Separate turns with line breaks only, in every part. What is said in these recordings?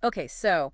Okay, so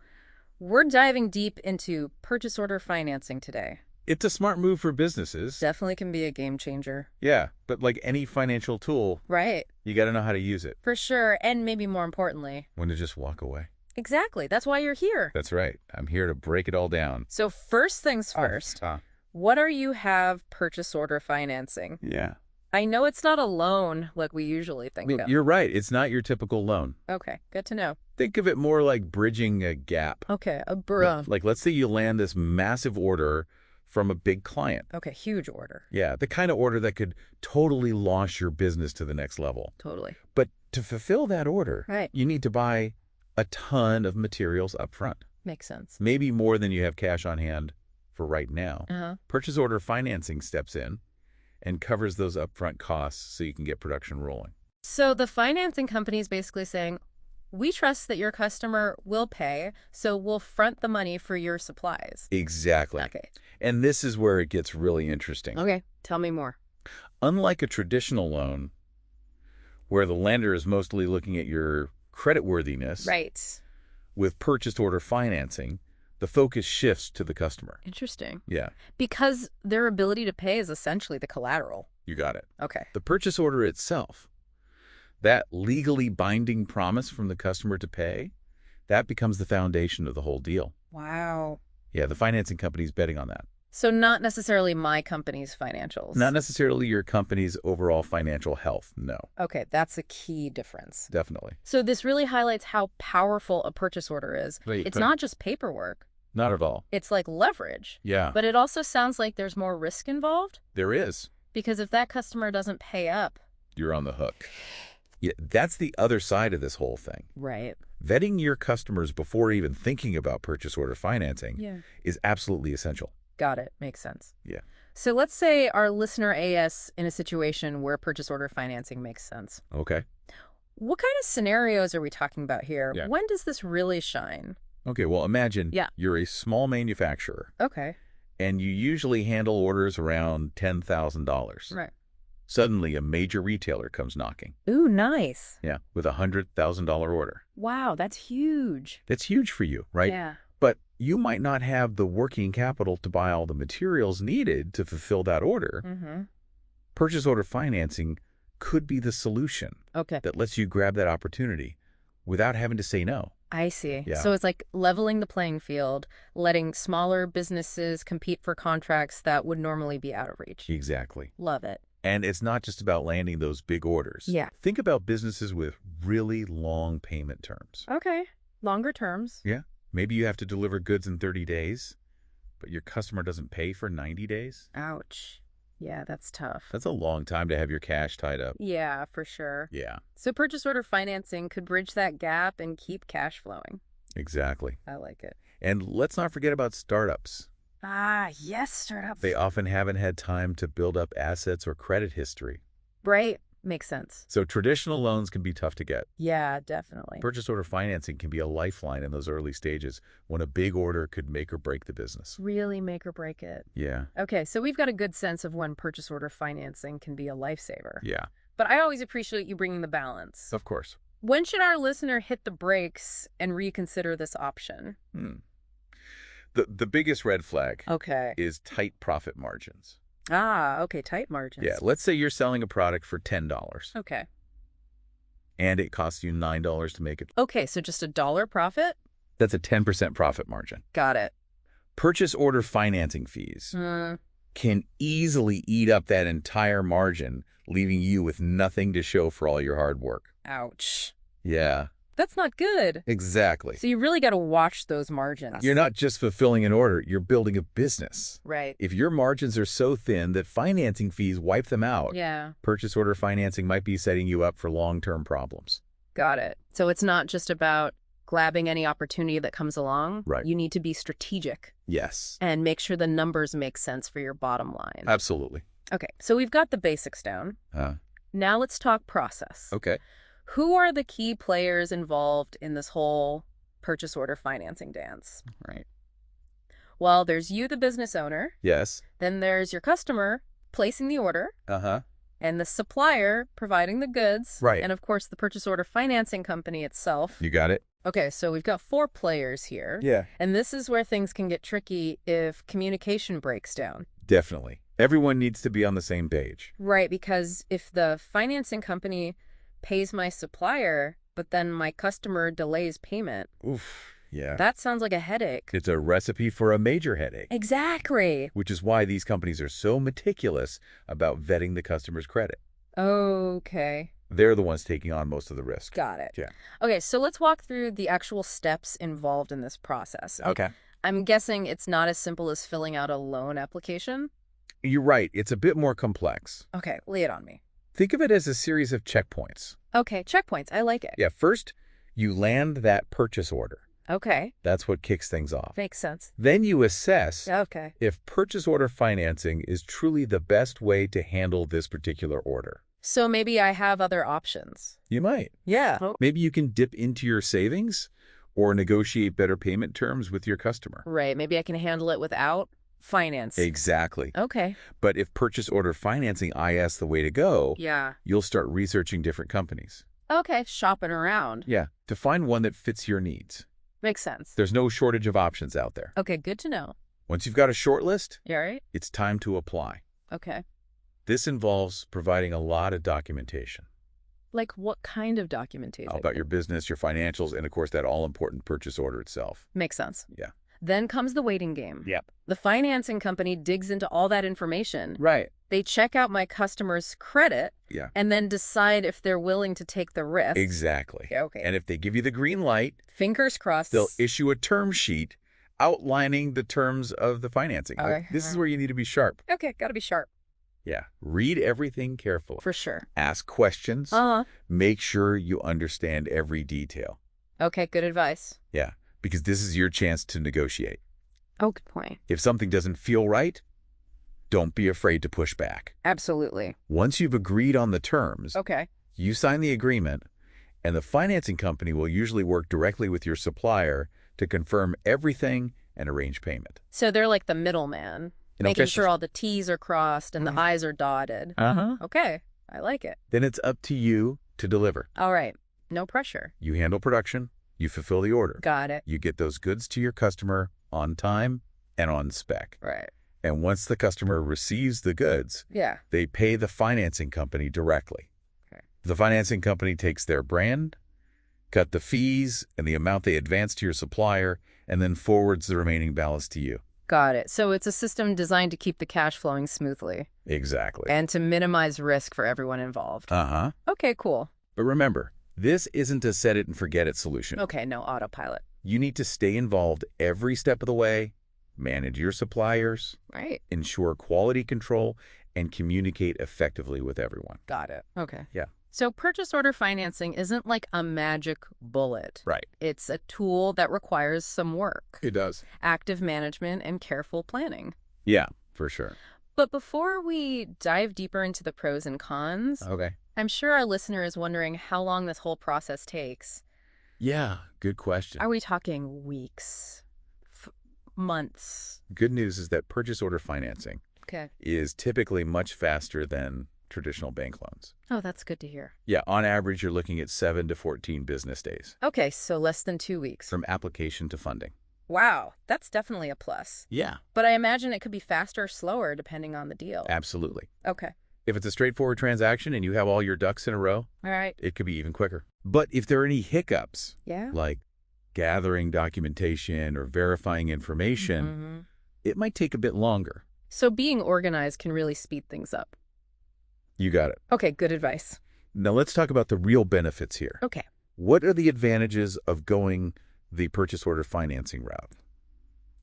we're diving deep into purchase order financing today.
It's a smart move for businesses.
Definitely can be a game changer.
Yeah, but like any financial tool,
Right,
you got to know how to use it.
for sure, and maybe more importantly.
When to just walk away.
Exactly, that's why you're here.
That's right. I'm here to break it all down.
So first things first,
Ah,
what are you have purchase order financing?
yeah.
I know it's not a loan like we usually think
Well,
of.
you're right. It's not your typical loan.
Okay, good to know.
Think of it more like bridging a gap.
Okay, a bruh.
Like, let's say you land this massive order from a big client.
Okay, huge order.
Yeah, the kind of order that could totally launch your business to the next level.
Totally.
But to fulfill that order,
Right.
you need to buy a ton of materials up front.
Makes sense.
Maybe more than you have cash on hand for right now.
Uh-huh.
Purchase order financing steps in and covers those upfront costs so you can get production rolling.
So the financing company is basically saying, we trust that your customer will pay, so we'll front the money for your supplies.
Exactly.
Okay.
And this is where it gets really interesting.
Okay, tell me more.
Unlike a traditional loan, where the lender is mostly looking at your creditworthiness,
Right.
with purchase order financing, the focus shifts to the customer.
Interesting.
Yeah,
Because their ability to pay is essentially the collateral.
you got it.
Okay.
The purchase order itself, that legally binding promise from the customer to pay, that becomes the foundation of the whole deal.
Wow.
Yeah, the financing company's betting on that.
So not necessarily my company's financials.
Not necessarily your company's overall financial health. No,
Okay, that's a key difference.
definitely.
So this really highlights how powerful a purchase order is.
Wait,
It's
but-
not just paperwork.
Not at all.
It's like leverage.
Yeah,
But it also sounds like there's more risk involved,
there is.
because if that customer doesn't pay up.
You're on the hook. Yeah, that's the other side of this whole thing.
Right.
Vetting your customers before even thinking about purchase order financing
Yeah.
is absolutely essential.
Got it. Makes sense.
Yeah.
So let's say our listener AS in a situation where purchase order financing makes sense.
Okay.
What kind of scenarios are we talking about here?
Yeah.
When does this really shine?
Okay, well, imagine
Yeah.
you're a small manufacturer
Okay.
and you usually handle orders around $10,000.
Right.
Suddenly, a major retailer comes knocking.
Ooh, nice.
Yeah, with a $100,000 order.
Wow, that's huge.
That's huge for you, right?
Yeah.
But you might not have the working capital to buy all the materials needed to fulfill that order.
Mm-hmm.
Purchase order financing could be the solution
Okay.
that lets you grab that opportunity without having to say no.
I see.
Yeah.
So it's like leveling the playing field, letting smaller businesses compete for contracts that would normally be out of reach.
Exactly.
Love it.
And it's not just about landing those big orders.
Yeah.
Think about businesses with really long payment terms.
Okay. Longer terms.
Yeah. Maybe you have to deliver goods in 30 days, but your customer doesn't pay for 90 days.
Ouch. Yeah, that's tough.
That's a long time to have your cash tied up.
Yeah, for sure.
Yeah,
So purchase order financing could bridge that gap and keep cash flowing.
exactly.
I like it.
And let's not forget about startups.
Ah, yes, startups.
They often haven't had time to build up assets or credit history.
Right. Makes sense.
So traditional loans can be tough to get.
Yeah, definitely.
Purchase order financing can be a lifeline in those early stages when a big order could make or break the business.
Really make or break it.
Yeah,
Okay, so we've got a good sense of when purchase order financing can be a lifesaver.
yeah,
But I always appreciate you bringing the balance.
of course.
When should our listener hit the brakes and reconsider this option?
The biggest red flag
Okay.
is tight profit margins.
Ah, okay, tight margins.
Yeah, let's say you're selling a product for $10
Okay.
and it costs you $9 to make it.
Okay, so just $1 profit?
That's a 10% profit margin.
Got it.
Purchase order financing fees
Hmm.
can easily eat up that entire margin, leaving you with nothing to show for all your hard work.
Ouch.
Yeah,
That's not good.
exactly.
So you really got to watch those margins.
You're not just fulfilling an order, you're building a business.
Right.
If your margins are so thin that financing fees wipe them out,
Yeah,
purchase order financing might be setting you up for long-term problems.
got it. So it's not just about grabbing any opportunity that comes along.
Right.
You need to be strategic
Yes,
and make sure the numbers make sense for your bottom line.
absolutely.
Okay, so we've got the basics down. Now let's talk process.
Okay.
Who are the key players involved in this whole purchase order financing dance?
Right.
Well, there's you, the business owner.
Yes.
Then there's your customer placing the order.
Uh-huh.
and the supplier providing the goods.
Right.
And, of course, the purchase order financing company itself.
You got it?
Okay, so we've got 4 players here.
Yeah.
And this is where things can get tricky if communication breaks down.
Definitely. Everyone needs to be on the same page.
Right, because if the financing company pays my supplier, but then my customer delays payment,
Oof. Yeah.
that sounds like a headache.
It's a recipe for a major headache,
Exactly.
which is why these companies are so meticulous about vetting the customer's credit.
Okay.
They're the ones taking on most of the risk.
Got it.
Yeah.
Okay, so let's walk through the actual steps involved in this process.
Okay.
I'm guessing it's not as simple as filling out a loan application.
You're right. It's a bit more complex.
Okay, lay it on me.
Think of it as a series of checkpoints.
Okay, checkpoints. I like it.
Yeah, first, you land that purchase order.
Okay,
That's what kicks things off.
makes sense.
Then you assess
Okay.
if purchase order financing is truly the best way to handle this particular order.
So maybe I have other options.
You might.
Yeah.
Maybe you can dip into your savings or negotiate better payment terms with your customer.
Right, maybe I can handle it without finance.
Exactly.
Okay.
But if purchase order financing is the way to go,
Yeah.
you'll start researching different companies.
Okay, shopping around.
Yeah, to find one that fits your needs.
Makes sense.
There's no shortage of options out there.
Okay, good to know.
Once you've got a short list,
You all right?
it's time to apply.
Okay.
This involves providing a lot of documentation
Like what kind of documentation?
about your business, your financials, and of course that all-important purchase order itself.
Makes sense.
Yeah.
Then comes the waiting game.
Yep.
The financing company digs into all that information.
Right.
They check out my customer's credit
Yeah.
and then decide if they're willing to take the risk.
Exactly.
Okay.
And if they give you the green light,
Fingers crossed.
they'll issue a term sheet outlining the terms of the financing.
Okay.
This is where you need to be sharp.
Okay, gotta be sharp.
Yeah. Read everything carefully.
For sure.
Ask questions. Make sure you understand every detail.
Okay, good advice.
Yeah. Because this is your chance to negotiate.
Oh, good point.
If something doesn't feel right, don't be afraid to push back.
Absolutely.
Once you've agreed on the terms,
Okay.
you sign the agreement, and the financing company will usually work directly with your supplier to confirm everything and arrange payment.
So they're like the middleman, making sure all the T's are crossed and the I's are dotted.
Uh-huh.
Okay, I like it.
Then it's up to you to deliver.
All right, no pressure.
You handle production, you fulfill the order.
Got it.
You get those goods to your customer on time and on spec.
Right.
And once the customer receives the goods,
Yeah.
they pay the financing company directly.
Okay.
The financing company takes their brand, cut the fees and the amount they advance to your supplier, and then forwards the remaining balance to you.
Got it. So it's a system designed to keep the cash flowing smoothly
Exactly.
and to minimize risk for everyone involved.
Uh-huh.
Okay, cool.
But remember, this isn't a set it and forget it solution.
Okay, no autopilot.
You need to stay involved every step of the way, manage your suppliers,
Right.
ensure quality control, and communicate effectively with everyone.
Got it. Okay.
Yeah.
So purchase order financing isn't like a magic bullet.
Right.
It's a tool that requires some work,
It does.
active management, and careful planning.
Yeah, for sure.
But before we dive deeper into the pros and cons,
Okay.
I'm sure our listener is wondering how long this whole process takes.
Yeah, good question.
Are we talking weeks, months?
Good news is that purchase order financing
Okay.
is typically much faster than traditional bank loans.
Oh, that's good to hear.
Yeah, on average, you're looking at 7 to 14 business days
Okay, so less than 2 weeks.
from application to funding.
Wow, that's definitely a plus.
Yeah,
But I imagine it could be faster or slower depending on the deal.
absolutely.
Okay.
If it's a straightforward transaction and you have all your ducks in a row,
All right.
it could be even quicker. But if there are any hiccups,
Yeah.
like gathering documentation or verifying information,
Mm-hmm.
it might take a bit longer.
So being organized can really speed things up.
You got it.
Okay, good advice.
Now let's talk about the real benefits here.
Okay.
What are the advantages of going the purchase order financing route?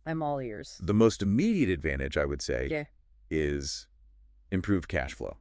I'm all ears.
The most immediate advantage, I would say,
Yeah.
is improved cash flow.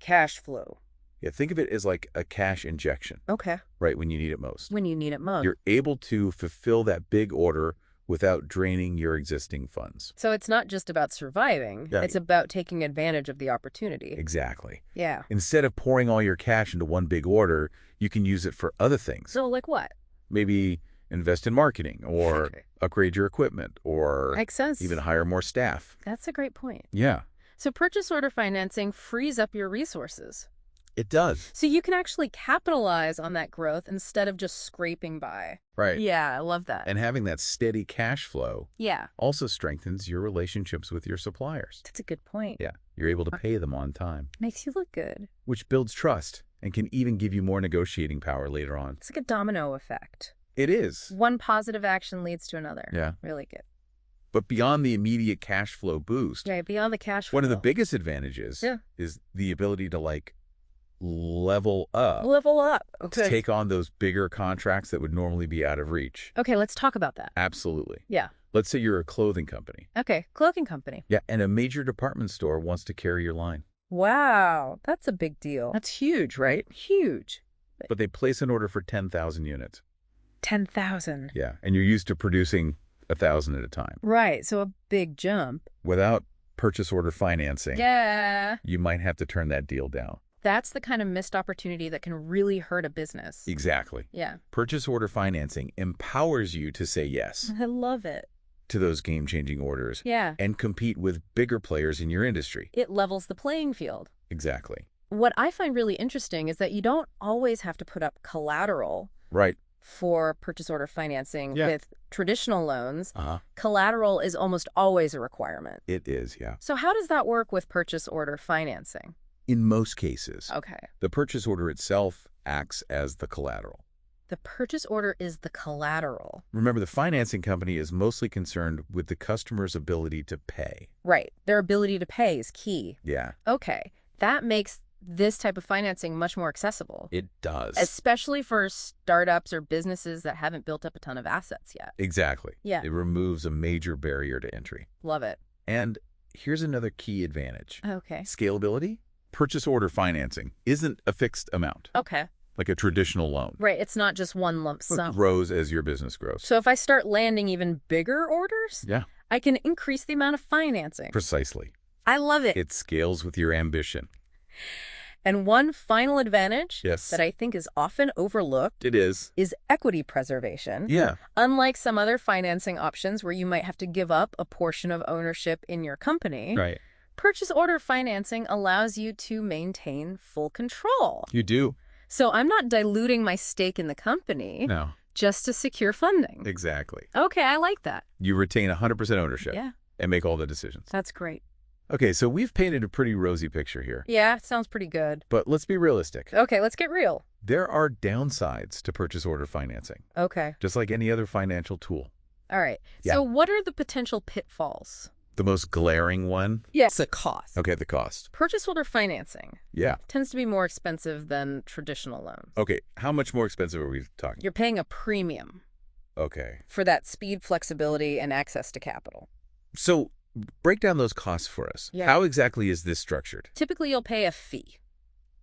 Cash flow.
Yeah, think of it as like a cash injection,
Okay.
right when you need it most.
When you need it most.
You're able to fulfill that big order without draining your existing funds.
So it's not just about surviving.
Yeah.
It's about taking advantage of the opportunity.
Exactly.
Yeah.
Instead of pouring all your cash into one big order, you can use it for other things.
So like what?
Maybe invest in marketing or
Okay.
upgrade your equipment or
Makes sense.
even hire more staff.
That's a great point.
Yeah.
So purchase order financing frees up your resources.
It does.
So you can actually capitalize on that growth instead of just scraping by.
Right.
Yeah, I love that.
And having that steady cash flow
Yeah,
also strengthens your relationships with your suppliers.
that's a good point.
Yeah, you're able to pay them on time,
Makes you look good.
which builds trust and can even give you more negotiating power later on.
It's like a domino effect.
It is.
One positive action leads to another.
Yeah.
Really good.
But beyond the immediate cash flow boost,
Yeah, beyond the cash flow.
one of the biggest advantages
Yeah.
is the ability to level up,
Level up.
to
Okay.
take on those bigger contracts that would normally be out of reach.
Okay, let's talk about that.
Absolutely.
Yeah.
Let's say you're a clothing company.
Okay, clothing company.
Yeah, and a major department store wants to carry your line.
Wow, that's a big deal.
That's huge, right?
Huge.
But they place an order for 10,000 units.
10,000.
Yeah, and you're used to producing 1,000 at a time.
Right, so a big jump.
Without purchase order financing,
Yeah.
you might have to turn that deal down.
That's the kind of missed opportunity that can really hurt a business.
Exactly.
Yeah.
Purchase order financing empowers you to say yes
I love it.
to those game-changing orders
Yeah.
and compete with bigger players in your industry.
It levels the playing field.
Exactly.
What I find really interesting is that you don't always have to put up collateral
Right.
for purchase order financing
Yeah.
with traditional loans.
Uh-huh.
Collateral is almost always a requirement.
It is, yeah.
So how does that work with purchase order financing?
In most cases,
Okay.
the purchase order itself acts as the collateral.
The purchase order is the collateral.
Remember, the financing company is mostly concerned with the customer's ability to pay.
Right. Their ability to pay is key.
Yeah,
Okay. That makes this type of financing much more accessible,
it does.
especially for startups or businesses that haven't built up a ton of assets yet.
Exactly.
Yeah.
It removes a major barrier to entry.
Love it.
And here's another key advantage.
Okay.
Scalability. Purchase order financing isn't a fixed amount,
Okay.
like a traditional loan.
Right. It's not just one lump
It
sum.
grows as your business grows.
So if I start landing even bigger orders,
Yeah,
I can increase the amount of financing.
precisely.
I love it.
It scales with your ambition.
And one final advantage
Yes.
that I think is often overlooked
It is.
is equity preservation.
Yeah.
Unlike some other financing options where you might have to give up a portion of ownership in your company,
Right.
purchase order financing allows you to maintain full control.
You do.
So I'm not diluting my stake in the company
No,
just to secure funding.
exactly.
Okay, I like that.
You retain 100% ownership
Yeah,
and make all the decisions.
that's great.
Okay, so we've painted a pretty rosy picture here.
Yeah, sounds pretty good.
But let's be realistic.
Okay, let's get real.
There are downsides to purchase order financing,
Okay.
just like any other financial tool.
All right.
Yeah.
So what are the potential pitfalls?
The most glaring one,
Yes, the cost.
okay, the cost.
Purchase order financing
Yeah.
tends to be more expensive than traditional loans.
Okay, how much more expensive are we talking?
You're paying a premium
Okay.
for that speed, flexibility, and access to capital.
So break down those costs for us.
Yeah.
How exactly is this structured?
Typically, you'll pay a fee.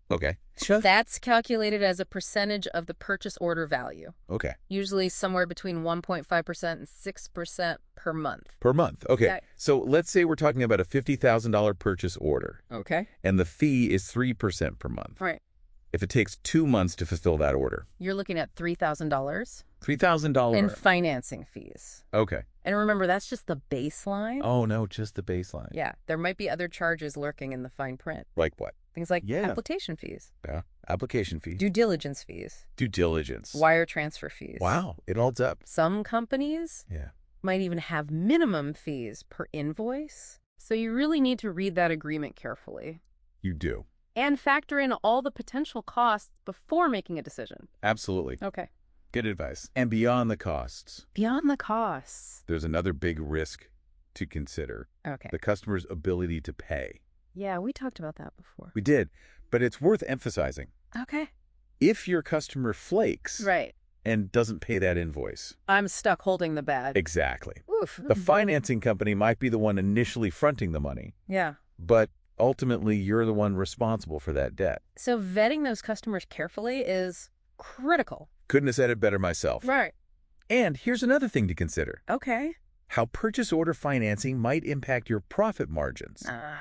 Okay. Sure.
That's calculated as a percentage of the purchase order value,
Okay.
usually somewhere between 1.5% and 6% per month.
Per month. Okay.
Yeah.
So let's say we're talking about a $50,000 purchase order,
Okay.
and the fee is 3% per month.
Right.
If it takes 2 months to fulfill that order,
You're looking at $3,000 in
$3,000.
financing fees.
Okay.
And remember, that's just the baseline.
Oh, no, just the baseline.
Yeah, there might be other charges lurking in the fine print.
Like what?
Things like
Yeah.
application fees,
Yeah. Application fee.
due diligence fees,
Due diligence.
wire transfer fees.
Wow. It adds up.
Some companies
Yeah.
might even have minimum fees per invoice. So you really need to read that agreement carefully
You do.
and factor in all the potential costs before making a decision.
Absolutely.
Okay.
Good advice. And beyond the costs,
Beyond the costs.
there's another big risk to consider.
Okay.
The customer's ability to pay.
Yeah, we talked about that before.
We did, but it's worth emphasizing.
Okay.
If your customer flakes
Right.
and doesn't pay that invoice.
I'm stuck holding the bag.
Exactly.
Oof.
The financing company might be the one initially fronting the money,
Yeah.
but ultimately you're the one responsible for that debt.
So vetting those customers carefully is critical.
Couldn't have said it better myself.
Right.
And here's another thing to consider.
Okay.
How purchase order financing might impact your profit margins.
Yeah.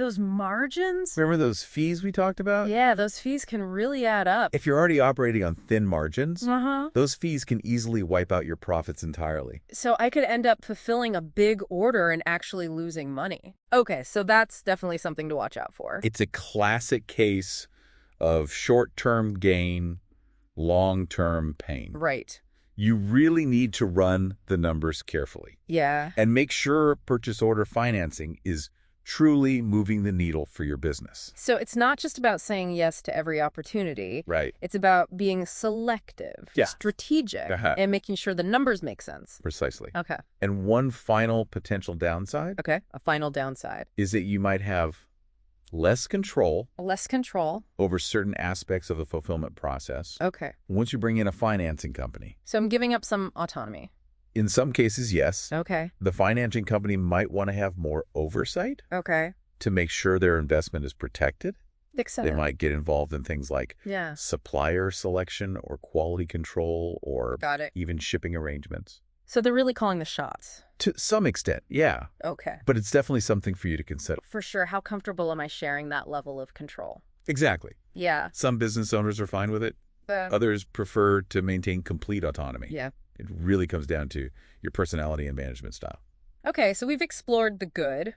those margins?
Remember those fees we talked about?
Yeah, those fees can really add up.
If you're already operating on thin margins,
Uh-huh.
those fees can easily wipe out your profits entirely.
So I could end up fulfilling a big order and actually losing money. Okay, so that's definitely something to watch out for.
It's a classic case of short-term gain, long-term pain.
Right.
You really need to run the numbers carefully
Yeah.
and make sure purchase order financing is truly moving the needle for your business.
So it's not just about saying yes to every opportunity.
Right.
It's about being selective,
Yeah.
strategic,
Uh-huh.
and making sure the numbers make sense.
Precisely.
Okay.
And one final potential downside
Okay. A final downside.
is that you might have less control
Less control.
over certain aspects of the fulfillment process
Okay.
once you bring in a financing company.
So I'm giving up some autonomy.
In some cases, yes,
Okay.
the financing company might want to have more oversight
Okay.
to make sure their investment is protected. They
Etc.
might get involved in things like
Yeah.
supplier selection or quality control or
Got it.
even shipping arrangements.
So they're really calling the shots.
To some extent, yeah.
Okay.
But it's definitely something for you to consider.
For sure. How comfortable am I sharing that level of control?
Exactly.
Yeah.
Some business owners are fine with it. Others prefer to maintain complete autonomy.
Yeah.
It really comes down to your personality and management style.
Okay, so we've explored the good,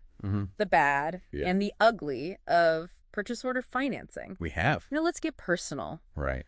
the bad,
Yeah.
and the ugly of purchase order financing.
We have.
Now let's get personal.
Right.